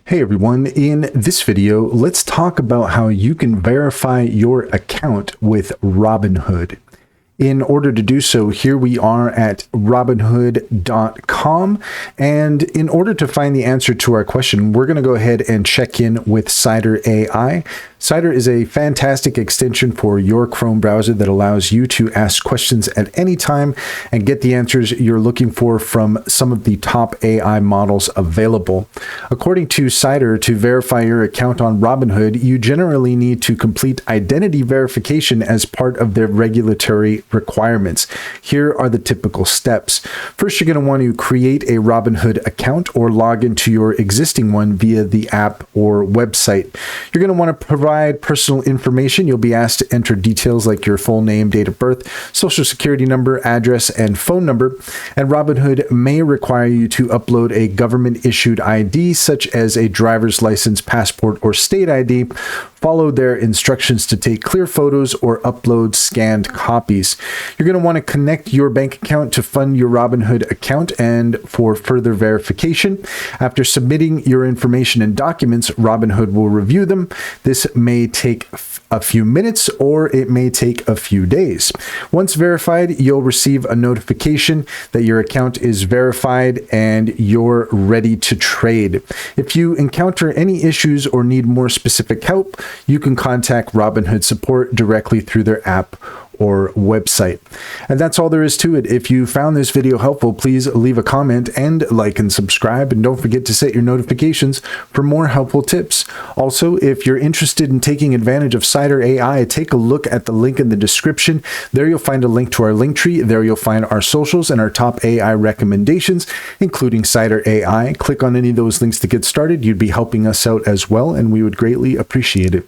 Hey everyone, in this video, let's talk about how you can verify your account with Robinhood. In order to do so, here we are at Robinhood.com, and in order to find the answer to our question, we're going to go ahead and check in with Cider AI. Cider is a fantastic extension for your Chrome browser that allows you to ask questions at any time and get the answers you're looking for from some of the top AI models available. According to Cider, to verify your account on Robinhood, you generally need to complete identity verification as part of their regulatory requirements. Here are the typical steps. First, you're going to want to create a Robinhood account or log into your existing one via the app or website. You're going to want to provide personal information. You'll be asked to enter details like your full name, date of birth, social security number, address, and phone number. And Robinhood may require you to upload a government-issued ID, such as a driver's license, passport, or state ID. Follow their instructions to take clear photos or upload scanned copies. You're going to want to connect your bank account to fund your Robinhood account and for further verification. After submitting your information and documents, Robinhood will review them. This may take a few minutes or it may take a few days. Once verified, you'll receive a notification that your account is verified and you're ready to trade. If you encounter any issues or need more specific help, you can contact Robinhood support directly through their app or website. And that's all there is to it. If you found this video helpful, please leave a comment and like and subscribe. And don't forget to set your notifications for more helpful tips. Also, if you're interested in taking advantage of Cider AI, take a look at the link in the description. There you'll find a link to our link tree. There you'll find our socials and our top AI recommendations, including Cider AI. Click on any of those links to get started. You'd be helping us out as well, and we would greatly appreciate it.